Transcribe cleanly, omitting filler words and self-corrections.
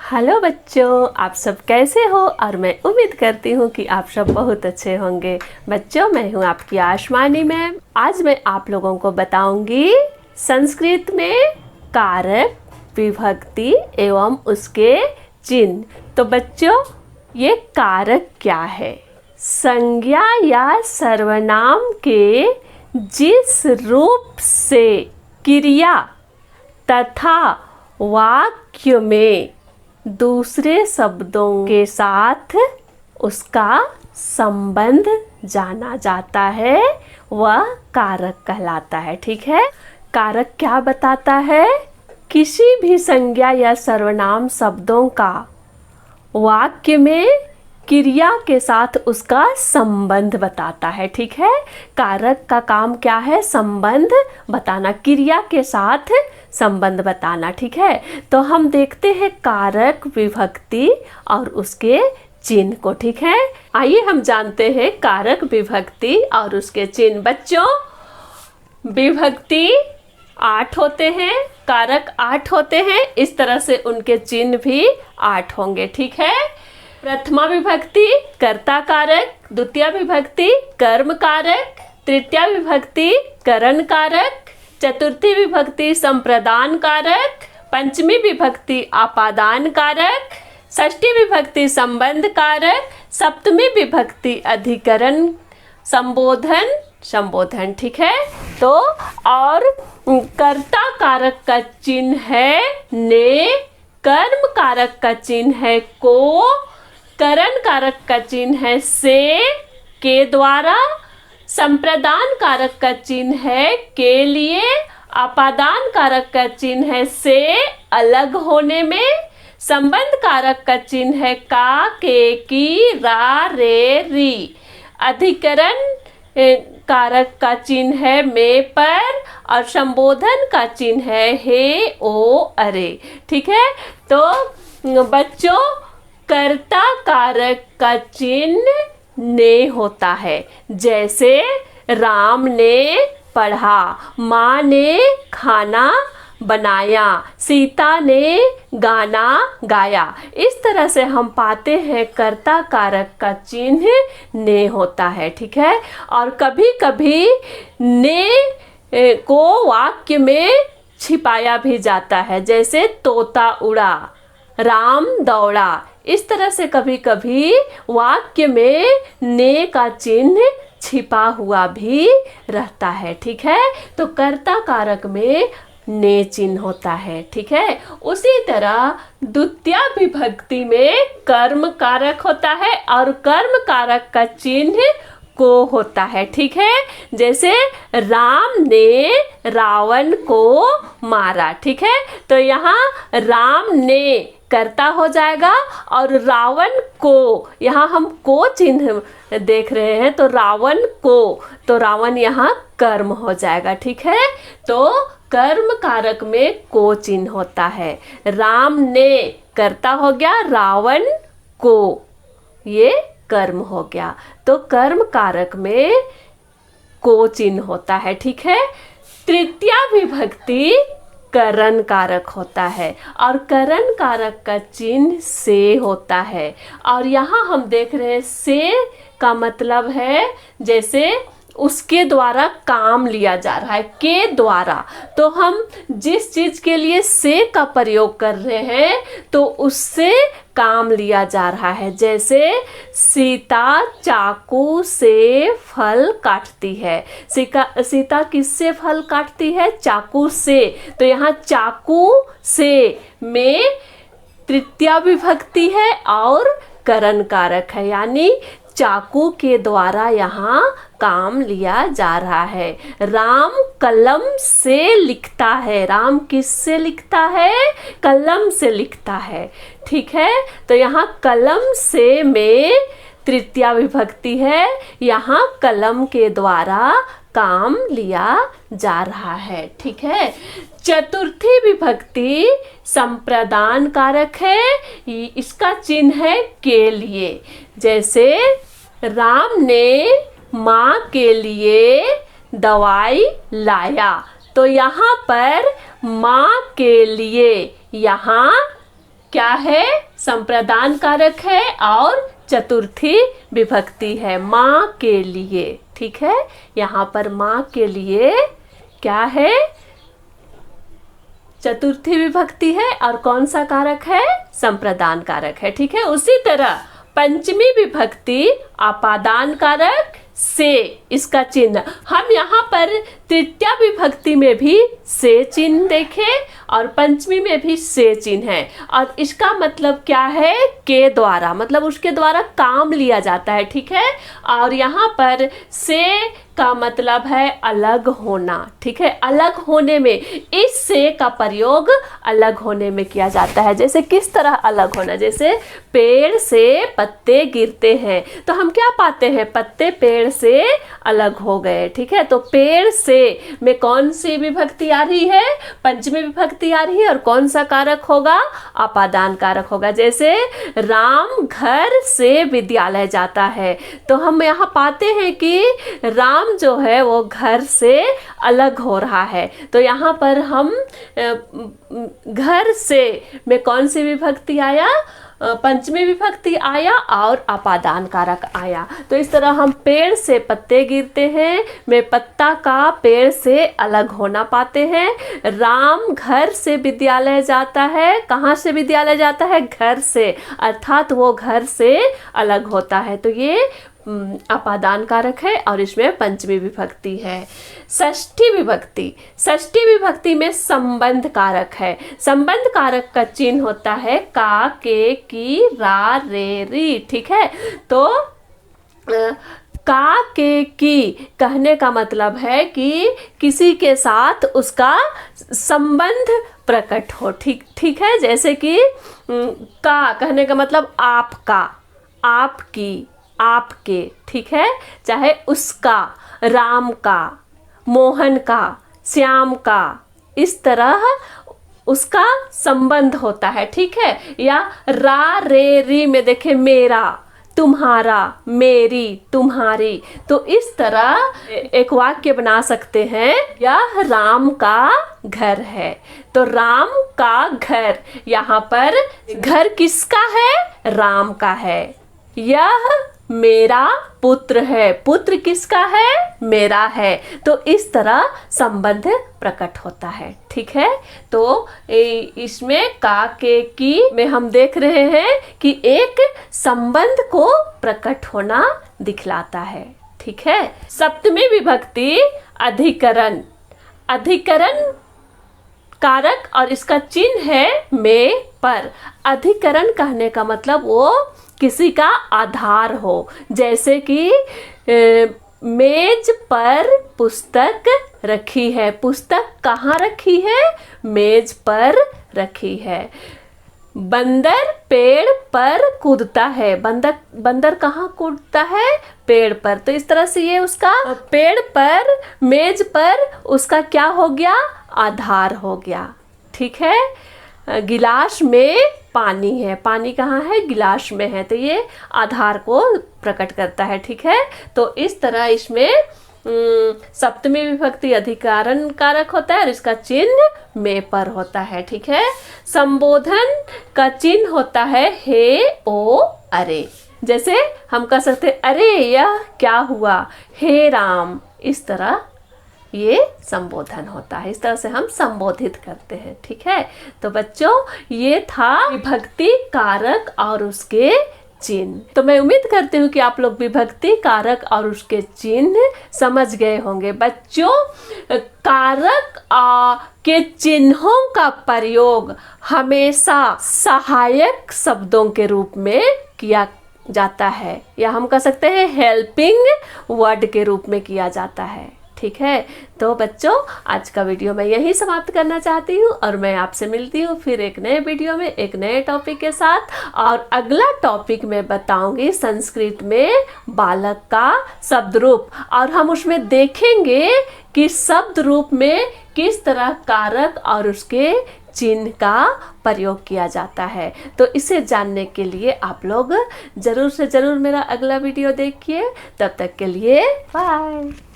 Hello बच्चों, आप सब कैसे हो। और मैं उम्मीद करती हूँ कि आप सब बहुत अच्छे होंगे। बच्चों, मैं हूँ आपकी आशमानी मैम। आज मैं आप लोगों को बताऊंगी संस्कृत में कारक, विभक्ति एवं उसके चिन्ह। तो बच्चों, ये कारक क्या है? संज्ञा या सर्वनाम के जिस रूप से क्रिया तथा वाक्य में दूसरे शब्दों के साथ उसका संबंध जाना जाता है, वह कारक कहलाता है। ठीक है, कारक क्या बताता है? किसी भी संज्ञा या सर्वनाम शब्दों का वाक्य में क्रिया के साथ उसका संबंध बताता है। ठीक है, कारक का काम क्या है? संबंध बताना, क्रिया के साथ संबंध बताना। ठीक है, तो हम देखते हैं कारक, विभक्ति और उसके चिन्ह को। ठीक है, आइए हम जानते हैं कारक, विभक्ति और उसके चिन्ह। बच्चों, विभक्ति 8 होते हैं, कारक 8 होते हैं, इस तरह से उनके चिन्ह भी 8 होंगे। ठीक है, प्रथमा विभक्ति कर्ता कारक, द्वितीय विभक्ति कर्म कारक, तृतीय विभक्ति करण कारक, चतुर्थी विभक्ति संप्रदान कारक, पंचमी विभक्ति आपादान कारक, षष्ठी विभक्ति संबंध कारक, सप्तमी विभक्ति अधिकरण संबोधन। ठीक है, तो और कर्ता कारक का चिन्ह है ने, कर्म कारक का चिन्ह है को, करण कारक का चिन्ह है से, के द्वारा, संप्रदान कारक का चिन्ह है के लिए, आपादान कारक का चिन्ह है से अलग होने में, संबंध कारक का चिन्ह है का, के, की, रा, रे, री, अधिकरण कारक का चिन्ह है में, पर, और संबोधन का चिन्ह है हे, ओ, अरे। ठीक है, तो बच्चों, कर्ता कारक का चिन्ह ने होता है। जैसे राम ने पढ़ा, माँ ने खाना बनाया, सीता ने गाना गाया। इस तरह से हम पाते हैं कर्ता कारक का चिन्ह ने होता है। ठीक है, और कभी कभी ने को वाक्य में छिपाया भी जाता है। जैसे तोता उड़ा, राम दौड़ा। इस तरह से कभी कभी वाक्य में ने का चिन्ह छिपा हुआ भी रहता है। ठीक है, तो कर्ता कारक में ने चिन्ह होता है। ठीक है, उसी तरह द्वितीय विभक्ति में कर्म कारक होता है और कर्म कारक का चिन्ह को होता है। ठीक है, जैसे राम ने रावण को मारा। ठीक है, तो यहाँ राम ने कर्ता हो जाएगा और रावण को, यहाँ हम को चिन्ह देख रहे हैं, तो रावण को, तो रावण यहाँ कर्म हो जाएगा। ठीक है, तो कर्म कारक में को चिन्ह होता है। राम ने कर्ता हो गया, रावण को ये कर्म हो गया, तो कर्म कारक में को चिन्ह होता है। ठीक है, तृतीय विभक्ति करण कारक होता है और करण कारक का चिन्ह से होता है। और यहाँ हम देख रहे हैं से का मतलब है जैसे उसके द्वारा काम लिया जा रहा है, के द्वारा। तो हम जिस चीज के लिए से का प्रयोग कर रहे हैं तो उससे काम लिया जा रहा है। जैसे सीता चाकू से फल काटती है। सीता किससे फल काटती है? चाकू से। तो यहाँ चाकू से में तृतीया विभक्ति है और करण कारक है, यानी चाकू के द्वारा यहाँ काम लिया जा रहा है। राम कलम से लिखता है। राम किससे लिखता है? कलम से लिखता है। ठीक है, तो यहाँ कलम से में तृतीया विभक्ति है, यहाँ कलम के द्वारा काम लिया जा रहा है। ठीक है, चतुर्थी विभक्ति संप्रदान कारक है, इसका चिन्ह है के लिए। जैसे राम ने माँ के लिए दवाई लाया, तो यहाँ पर माँ के लिए यहाँ क्या है, संप्रदान कारक है और चतुर्थी विभक्ति है, माँ के लिए। ठीक है, यहाँ पर माँ के लिए क्या है, चतुर्थी विभक्ति है और कौन सा कारक है, संप्रदान कारक है। ठीक है, उसी तरह पंचमी विभक्ति अपादान कारक से, इसका चिन्ह हम यहाँ पर तृतीया विभक्ति में भी से चिन्ह देखें और पंचमी में भी से चिन्ह है, और इसका मतलब क्या है, के द्वारा, मतलब उसके द्वारा काम लिया जाता है। ठीक है, और यहाँ पर से का मतलब है अलग होना। ठीक है, अलग होने में इस से का प्रयोग अलग होने में किया जाता है। जैसे किस तरह अलग होना, जैसे पेड़ से पत्ते गिरते हैं तो हम क्या पाते हैं, पत्ते पेड़ से अलग हो गए। ठीक है, तो पेड़ से में कौन सी विभक्ति आ रही है, पंचमी विभक्ति आ रही है, और कौन सा कारक होगा, अपादान कारक होगा। जैसे राम घर से विद्यालय जाता है, तो हम यहाँ पाते हैं कि राम जो है वो घर से अलग हो रहा है। तो यहाँ पर हम घर से में कौन सी विभक्ति आया, पंचमी विभक्ति आया और अपादान कारक आया। तो इस तरह हम पेड़ से पत्ते गिरते हैं में पत्ता का पेड़ से अलग होना पाते हैं। राम घर से विद्यालय जाता है, कहाँ से विद्यालय जाता है, घर से, अर्थात वो घर से अलग होता है। तो ये अपादान कारक है और इसमें पंचमी विभक्ति है। षष्ठी विभक्ति, षष्ठी विभक्ति में संबंध कारक है। संबंध कारक का चिन्ह होता है का, के, की, रा, रे, री। ठीक है, तो का, के, की कहने का मतलब है कि किसी के साथ उसका संबंध प्रकट हो। ठीक है, जैसे कि का कहने का मतलब आपका, आपकी, आपके। ठीक है, चाहे उसका, राम का, मोहन का, श्याम का, इस तरह उसका संबंध होता है। ठीक है, या रा, रे, री में देखे मेरा, तुम्हारा, मेरी, तुम्हारी। तो इस तरह एक वाक्य बना सकते हैं, यह राम का घर है। तो राम का घर, यहाँ पर घर किसका है, राम का है। यह मेरा पुत्र है, पुत्र किसका है, मेरा है। तो इस तरह संबंध प्रकट होता है। ठीक है, तो इसमें का, के, की में हम देख रहे हैं कि एक संबंध को प्रकट होना दिखलाता है। ठीक है, सप्तमी विभक्ति अधिकरण, अधिकरण कारक और इसका चिन्ह है में, पर। अधिकरण कहने का मतलब वो किसी का आधार हो। जैसे कि मेज पर पुस्तक रखी है, पुस्तक कहाँ रखी है, मेज पर रखी है। बंदर पेड़ पर कूदता है, बंदर कहाँ कूदता है, पेड़ पर। तो इस तरह से ये उसका पेड़ पर, मेज पर उसका क्या हो गया, आधार हो गया। ठीक है, गिलास में पानी है, पानी कहाँ है, गिलास में है, तो ये आधार को प्रकट करता है। ठीक है, तो इस तरह इसमें सप्तमी विभक्ति अधिकरण कारक होता है और इसका चिन्ह में पर होता है। ठीक है, संबोधन का चिन्ह होता है हे, ओ, अरे। जैसे हम कह सकते अरे यह क्या हुआ, हे राम, इस तरह ये संबोधन होता है। इस तरह से हम संबोधित करते हैं। ठीक है, तो बच्चों ये था विभक्ति कारक और उसके चिन्ह। तो मैं उम्मीद करती हूँ कि आप लोग विभक्ति कारक और उसके चिन्ह समझ गए होंगे। बच्चों, कारक के चिन्हों का प्रयोग हमेशा सहायक शब्दों के रूप में किया जाता है, या हम कह सकते हैं हेल्पिंग वर्ड के रूप में किया जाता है। ठीक है, तो बच्चों आज का वीडियो मैं यही समाप्त करना चाहती हूँ और मैं आपसे मिलती हूँ फिर एक नए वीडियो में एक नए टॉपिक के साथ। और अगला टॉपिक मैं बताऊंगी संस्कृत में बालक का शब्द रूप, और हम उसमें देखेंगे कि शब्द रूप में किस तरह कारक और उसके चिन्ह का प्रयोग किया जाता है। तो इसे जानने के लिए आप लोग जरूर से जरूर मेरा अगला वीडियो देखिए। तब तक के लिए बाय।